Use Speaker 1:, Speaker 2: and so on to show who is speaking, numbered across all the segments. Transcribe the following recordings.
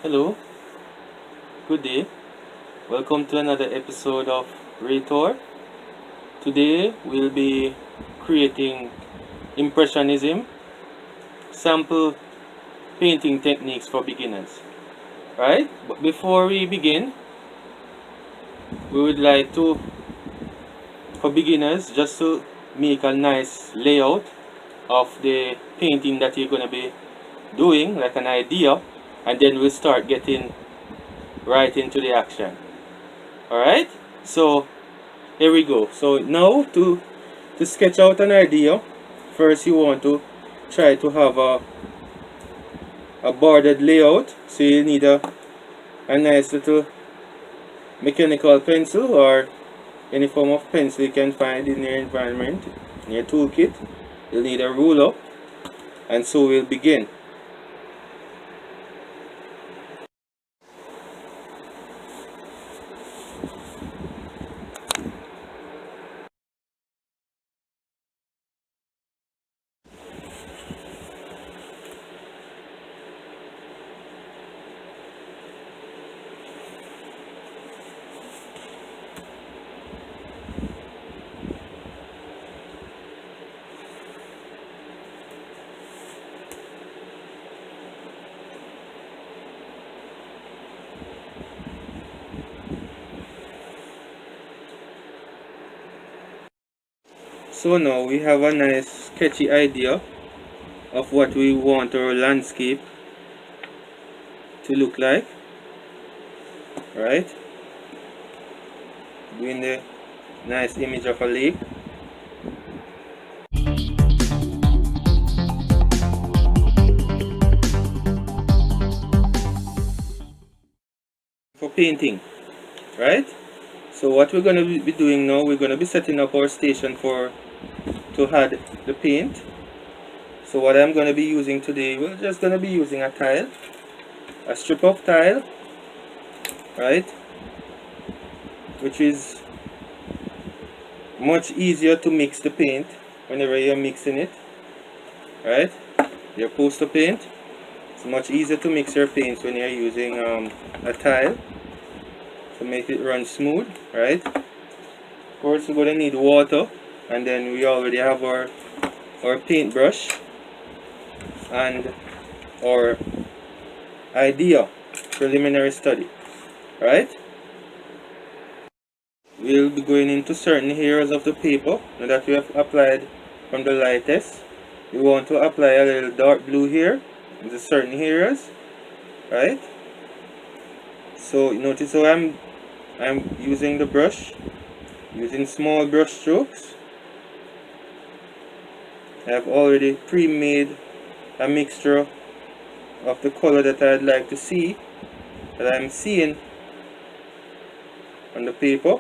Speaker 1: Hello, good day. Welcome to another episode of RE-Raytor. Today we'll be creating impressionism, sample painting techniques for beginners. Right? But before we begin, we would like to, for beginners, just to make a nice layout of the painting that you're going to be doing, like an idea, and then we'll start getting right into the action. Alright? So here we go. So now to sketch out an idea, first you want to try to have a bordered layout. So you need a nice little mechanical pencil or any form of pencil you can find in your environment, in your toolkit. You'll need a ruler, and so we'll begin. So now we have a nice sketchy idea of what we want our landscape to look like. Right? Doing the nice image of a lake. For painting, right? So what we're going to be doing now, we're going to be setting up our station to add the paint. So what I'm going to be using today, we're just going to be using a tile, a strip of tile, right, which is much easier to mix the paint whenever you're mixing it, right? Your poster paint, it's much easier to mix your paints when you're using a tile to make it run smooth, right? Of course we're going to need water, and then we already have our paintbrush and our idea preliminary study, right? We'll be going into certain areas of the paper now that we have applied from the lightest. We want to apply a little dark blue here in the certain areas, right? So notice how I'm using the brush, using small brush strokes. I have already pre-made a mixture of the color that I'd like to see, that I'm seeing on the paper.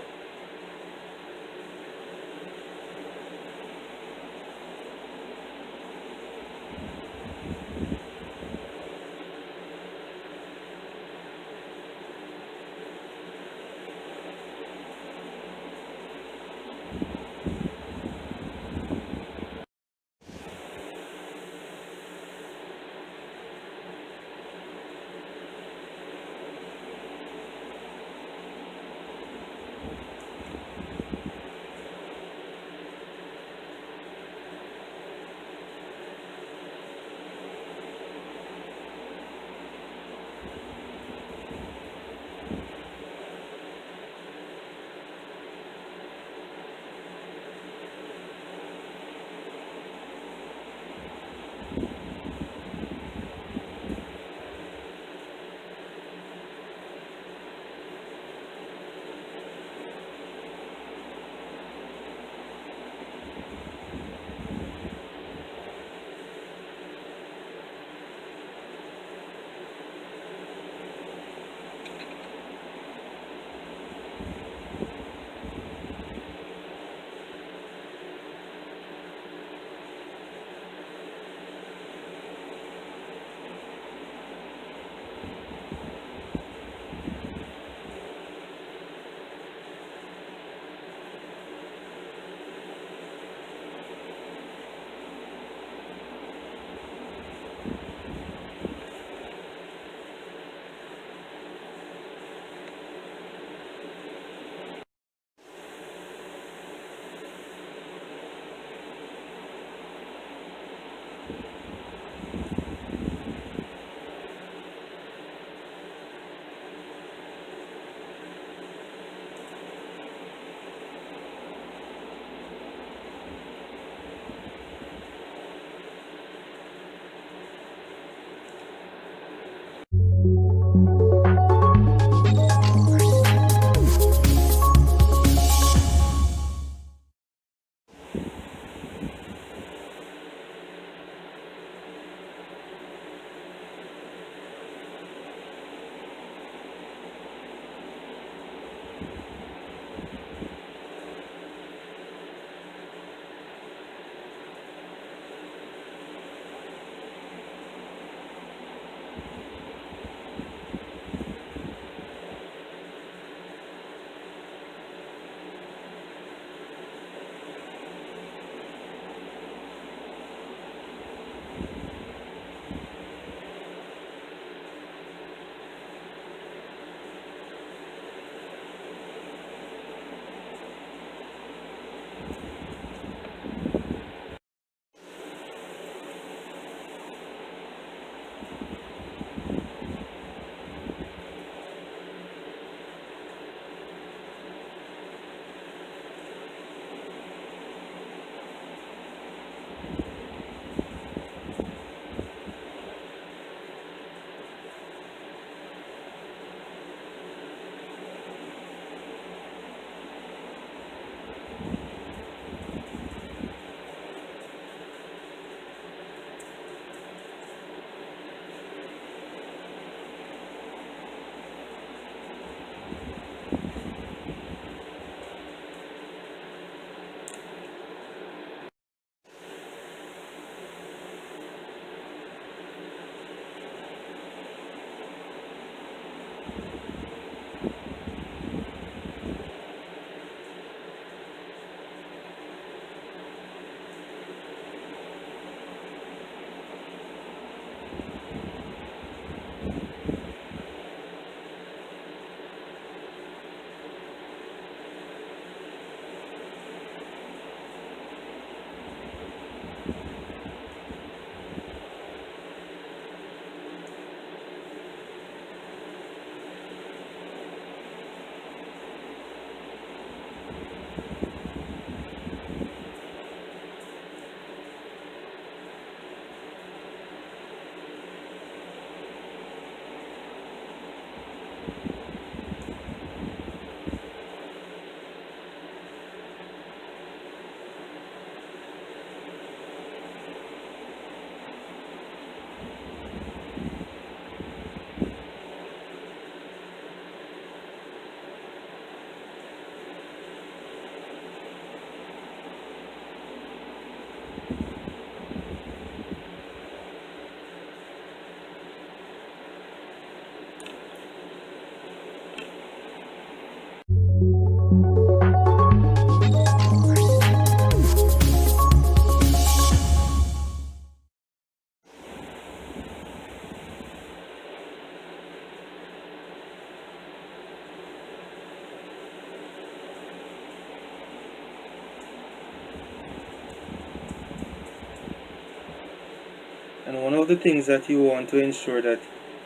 Speaker 1: And one of the things that you want to ensure that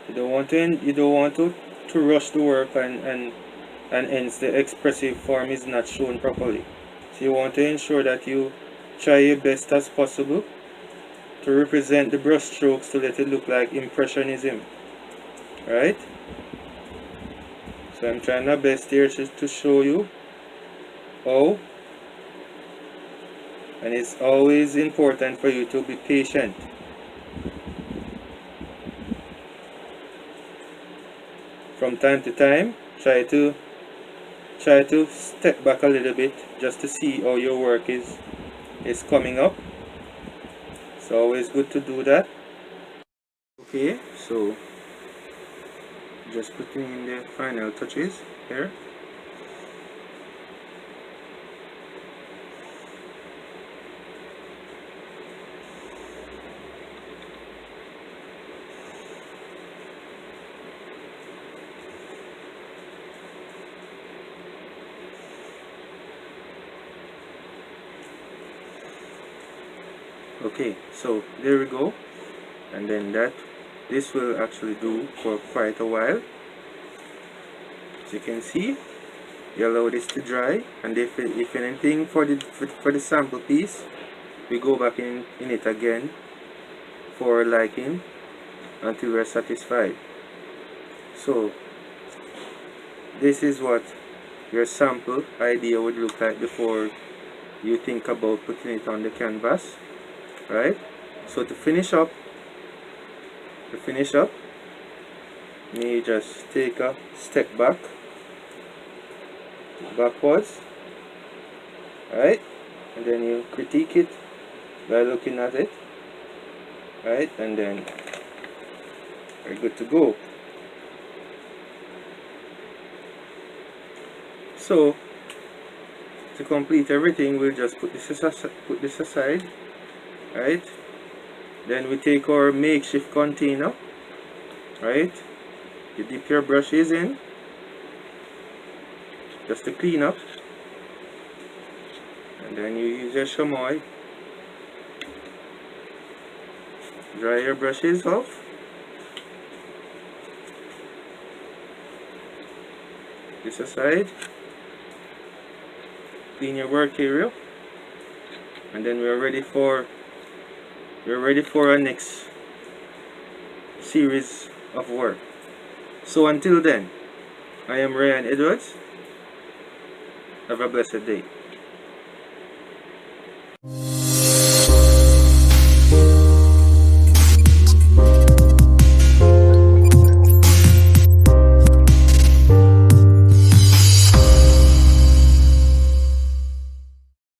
Speaker 1: you don't want to rush the work and hence the expressive form is not shown properly. So you want to ensure that you try your best as possible to represent the brush strokes to let it look like impressionism. Right? So I'm trying my best here to show you how, and it's always important for you to be patient. From time to time, try to step back a little bit just to see how your work is coming up. It's always good to do that. Okay, so just putting in the final touches here. Okay, so there we go, and then this will actually do for quite a while. As you can see, you allow this to dry, and if anything for the sample piece, we go back in it again for liking until we're satisfied. So this is what your sample idea would look like before you think about putting it on the canvas. Right? So to finish up, me just take a step backwards, right? And then you critique it by looking at it, right? And then we're good to go. So to complete everything, we'll just put this aside. Right, then we take our makeshift container, right, you dip your brushes in just to clean up, and then you use your chamois, dry your brushes off, this aside, clean your work area, and then we're ready for our next series of work. So until then, I am Rayon Edwards. Have a blessed day.